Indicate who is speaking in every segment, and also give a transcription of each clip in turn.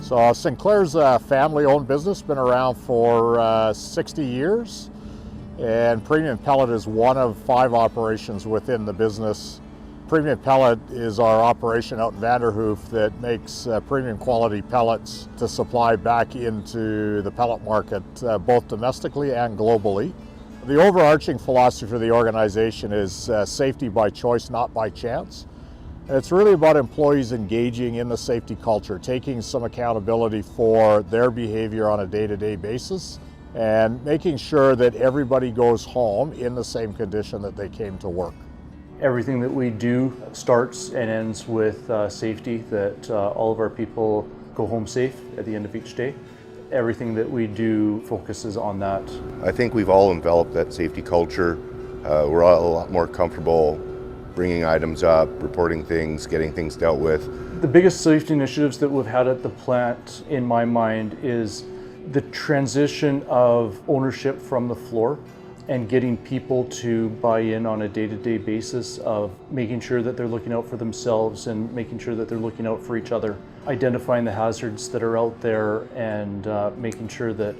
Speaker 1: So Sinclair's a family-owned business, been around for 60 years, and Premium Pellet is one of 5 operations within the business. Premium Pellet is our operation out in Vanderhoof that makes premium quality pellets to supply back into the pellet market, both domestically and globally. The overarching philosophy for the organization is safety by choice, not by chance. And it's really about employees engaging in the safety culture, taking some accountability for their behavior on a day-to-day basis, and making sure that everybody goes home in the same condition that they came to work.
Speaker 2: Everything that we do starts and ends with safety, that all of our people go home safe at the end of each day. Everything that we do focuses on that.
Speaker 3: I think we've all enveloped that safety culture. We're all a lot more comfortable bringing items up, reporting things, getting things dealt with.
Speaker 2: The biggest safety initiatives that we've had at the plant, in my mind, is the transition of ownership from the floor and getting people to buy in on a day-to-day basis of making sure that they're looking out for themselves and making sure that they're looking out for each other, identifying the hazards that are out there and making sure that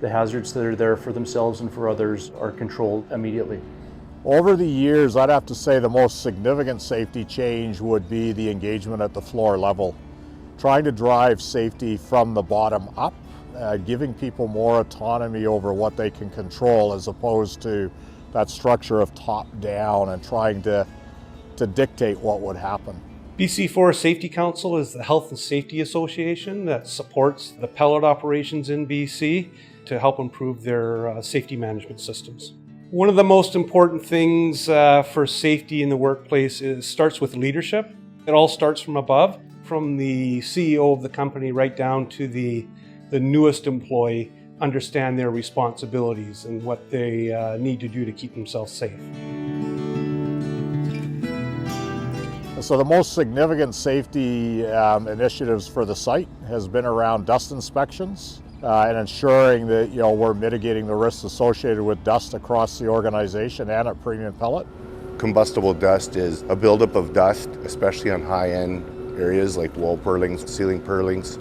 Speaker 2: the hazards that are there for themselves and for others are controlled immediately.
Speaker 1: Over the years, I'd have to say the most significant safety change would be the engagement at the floor level. Trying to drive safety from the bottom up, giving people more autonomy over what they can control as opposed to that structure of top down and trying to dictate what would happen.
Speaker 4: BC Forest Safety Council is the health and safety association that supports the pellet operations in BC to help improve their safety management systems. One of the most important things for safety in the workplace starts with leadership. It all starts from above, from the CEO of the company right down to the newest employee, understand their responsibilities and what they need to do to keep themselves safe.
Speaker 1: So the most significant safety initiatives for the site has been around dust inspections and ensuring that we're mitigating the risks associated with dust across the organization and at Premium Pellet.
Speaker 3: Combustible dust is a buildup of dust, especially on high-end areas like wall purlings, ceiling purlings.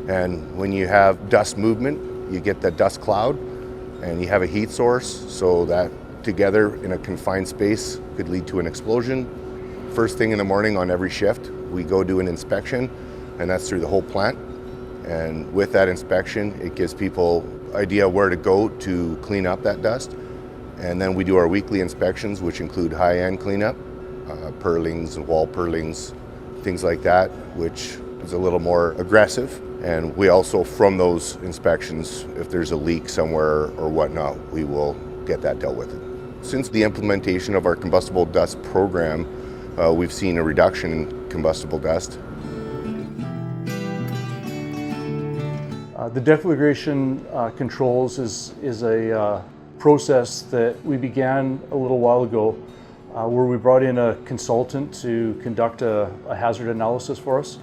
Speaker 3: And when you have dust movement, you get that dust cloud and you have a heat source, so that together in a confined space could lead to an explosion. First thing in the morning on every shift, we go do an inspection, and that's through the whole plant. And with that inspection, it gives people an idea where to go to clean up that dust. And then we do our weekly inspections, which include high-end cleanup, purlings and wall purlings, things like that, which is a little more aggressive. And we also, from those inspections, if there's a leak somewhere or whatnot, we will get that dealt with. Since the implementation of our combustible dust program, we've seen a reduction in combustible dust.
Speaker 2: The deflagration controls is a process that we began a little while ago where we brought in a consultant to conduct a hazard analysis for us.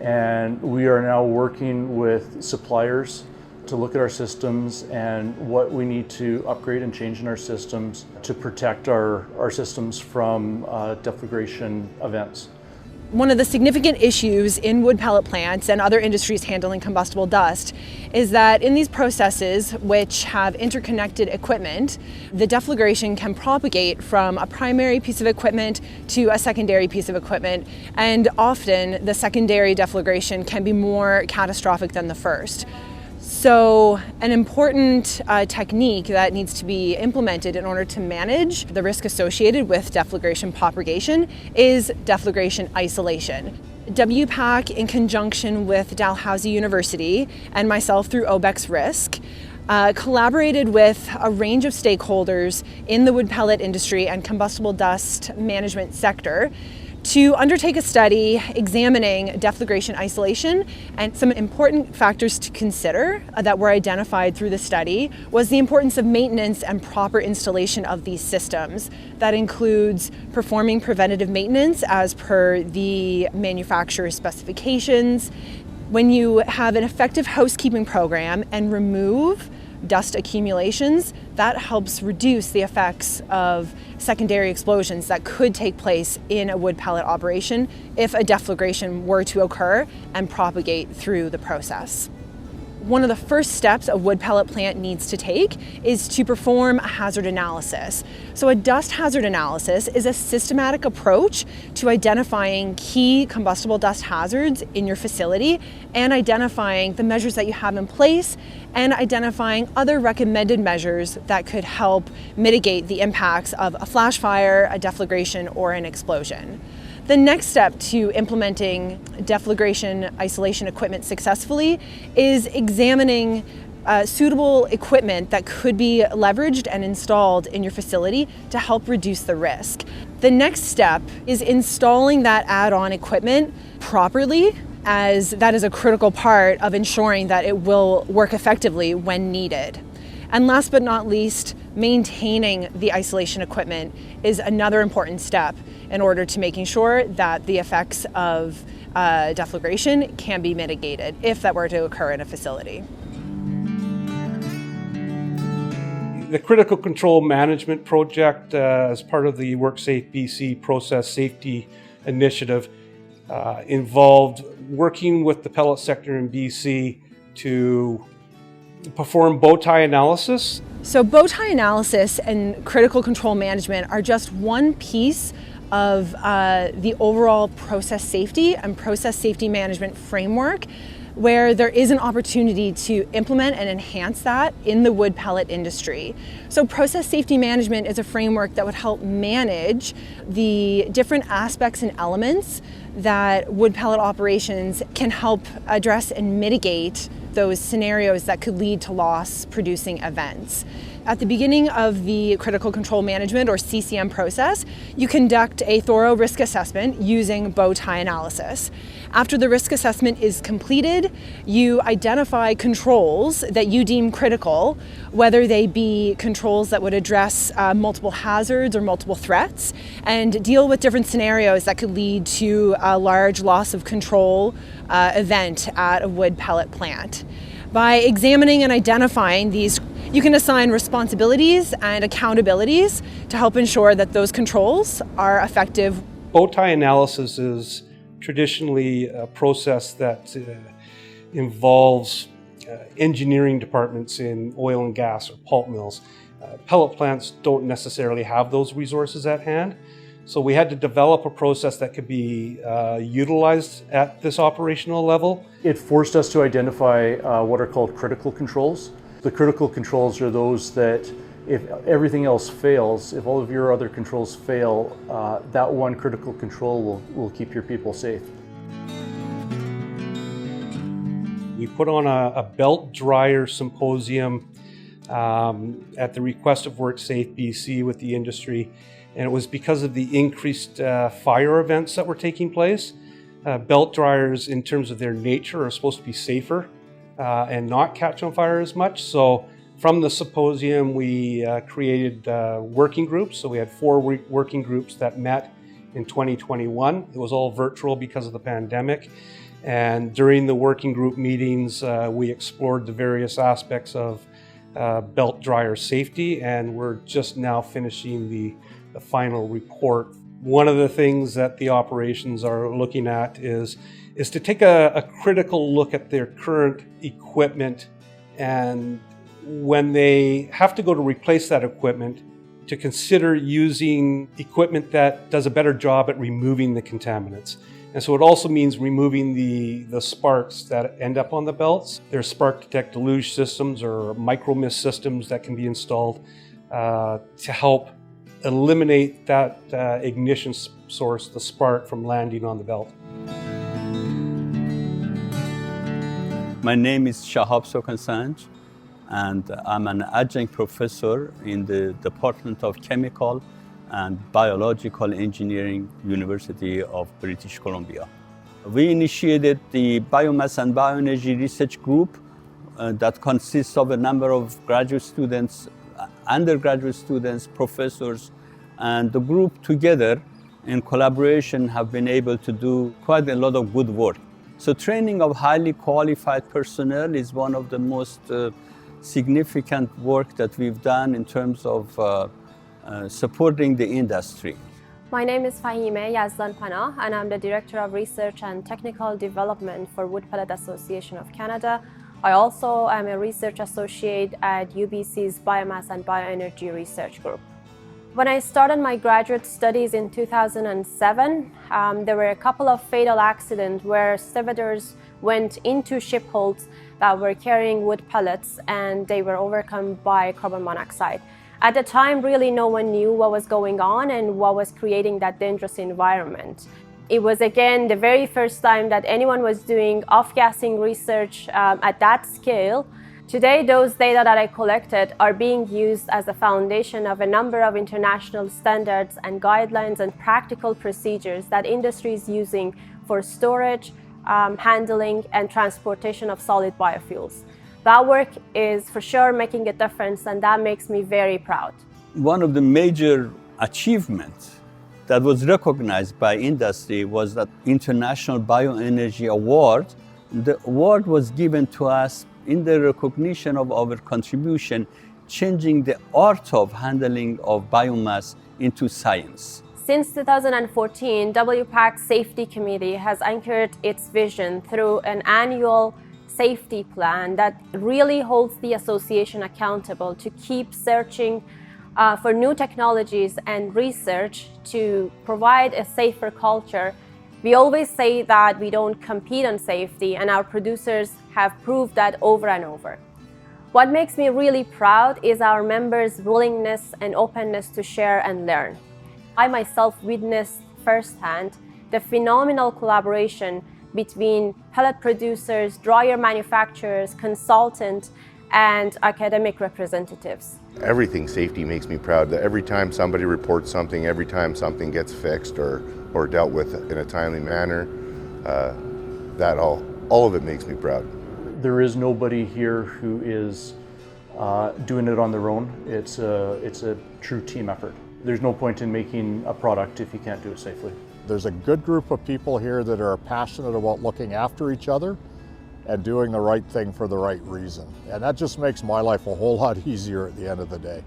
Speaker 2: And we are now working with suppliers to look at our systems and what we need to upgrade and change in our systems to protect our systems from deflagration events.
Speaker 5: One of the significant issues in wood pellet plants and other industries handling combustible dust is that in these processes, which have interconnected equipment, the deflagration can propagate from a primary piece of equipment to a secondary piece of equipment, and often the secondary deflagration can be more catastrophic than the first. So an important technique that needs to be implemented in order to manage the risk associated with deflagration propagation is deflagration isolation. WPAC, in conjunction with Dalhousie University and myself through OBEX Risk, collaborated with a range of stakeholders in the wood pellet industry and combustible dust management sector to undertake a study examining deflagration isolation. And some important factors to consider that were identified through the study was the importance of maintenance and proper installation of these systems. That includes performing preventative maintenance as per the manufacturer's specifications. When you have an effective housekeeping program and remove dust accumulations, that helps reduce the effects of secondary explosions that could take place in a wood pellet operation if a deflagration were to occur and propagate through the process. One of the first steps a wood pellet plant needs to take is to perform a hazard analysis. So a dust hazard analysis is a systematic approach to identifying key combustible dust hazards in your facility and identifying the measures that you have in place and identifying other recommended measures that could help mitigate the impacts of a flash fire, a deflagration, or an explosion. The next step to implementing deflagration isolation equipment successfully is examining suitable equipment that could be leveraged and installed in your facility to help reduce the risk. The next step is installing that add-on equipment properly, as that is a critical part of ensuring that it will work effectively when needed. And last but not least, maintaining the isolation equipment is another important step in order to making sure that the effects of deflagration can be mitigated if that were to occur in a facility.
Speaker 4: The Critical Control Management Project, as part of the WorkSafe BC Process Safety Initiative, involved working with the pellet sector in BC to perform bow tie analysis.
Speaker 5: So bow tie analysis and critical control management are just one piece of the overall process safety and process safety management framework, where there is an opportunity to implement and enhance that in the wood pellet industry. So process safety management is a framework that would help manage the different aspects and elements that wood pellet operations can help address and mitigate those scenarios that could lead to loss-producing events. At the beginning of the critical control management or CCM process, you conduct a thorough risk assessment using bow tie analysis. After the risk assessment is completed, you identify controls that you deem critical, whether they be controls that would address multiple hazards or multiple threats, and deal with different scenarios that could lead to a large loss of control event at a wood pellet plant. By examining and identifying these, you can assign responsibilities and accountabilities to help ensure that those controls are effective.
Speaker 4: Bow tie analysis is traditionally a process that involves engineering departments in oil and gas or pulp mills. Pellet plants don't necessarily have those resources at hand. So we had to develop a process that could be utilized at this operational level.
Speaker 2: It forced us to identify what are called critical controls. The critical controls are those that if everything else fails, if all of your other controls fail, that one critical control will keep your people safe.
Speaker 4: We put on a belt dryer symposium at the request of WorkSafe BC with the industry. And it was because of the increased fire events that were taking place. Belt dryers, in terms of their nature, are supposed to be safer and not catch on fire as much. So from the symposium, we created working groups. So we had 4 working groups that met in 2021. It was all virtual because of the pandemic. And during the working group meetings, we explored the various aspects of belt dryer safety, and we're just now finishing the final report. One of the things that the operations are looking at is to take a critical look at their current equipment, and when they have to go to replace that equipment, to consider using equipment that does a better job at removing the contaminants. And so it also means removing the sparks that end up on the belts. There's spark detect deluge systems or micro mist systems that can be installed to help eliminate that ignition source, the spark, from landing on the belt.
Speaker 6: My name is Shahab Sokansanj, and I'm an adjunct professor in the Department of Chemical and Biological Engineering, University of British Columbia. We initiated the Biomass and Bioenergy Research Group that consists of a number of graduate students, undergraduate students, professors, and the group together in collaboration have been able to do quite a lot of good work. So training of highly qualified personnel is one of the most significant work that we've done in terms of supporting the industry.
Speaker 7: My name is Fahime Yazdan-Panah, and I'm the Director of Research and Technical Development for Wood Pellet Association of Canada. I also am a research associate at UBC's Biomass and Bioenergy Research Group. When I started my graduate studies in 2007, there were a couple of fatal accidents where stevedores went into ship holds that were carrying wood pellets and they were overcome by carbon monoxide. At the time, really no one knew what was going on and what was creating that dangerous environment. It was again the very first time that anyone was doing off-gassing research at that scale. Today, those data that I collected are being used as the foundation of a number of international standards and guidelines and practical procedures that industry is using for storage, handling, and transportation of solid biofuels. That work is for sure making a difference, and that makes me very proud.
Speaker 6: One of the major achievements that was recognized by industry was that International Bioenergy Award. The award was given to us in the recognition of our contribution, changing the art of handling of biomass into science.
Speaker 7: Since 2014, WPAC Safety Committee has anchored its vision through an annual safety plan that really holds the association accountable to keep searching for new technologies and research to provide a safer culture. We always say that we don't compete on safety, and our producers have proved that over and over. What makes me really proud is our members' willingness and openness to share and learn. I myself witnessed firsthand the phenomenal collaboration between pellet producers, dryer manufacturers, consultants, and academic representatives.
Speaker 3: Everything safety makes me proud. That every time somebody reports something, every time something gets fixed or dealt with in a timely manner, that all of it makes me proud.
Speaker 2: There is nobody here who is doing it on their own. It's a true team effort. There's no point in making a product if you can't do it safely.
Speaker 1: There's a good group of people here that are passionate about looking after each other and doing the right thing for the right reason. And that just makes my life a whole lot easier at the end of the day.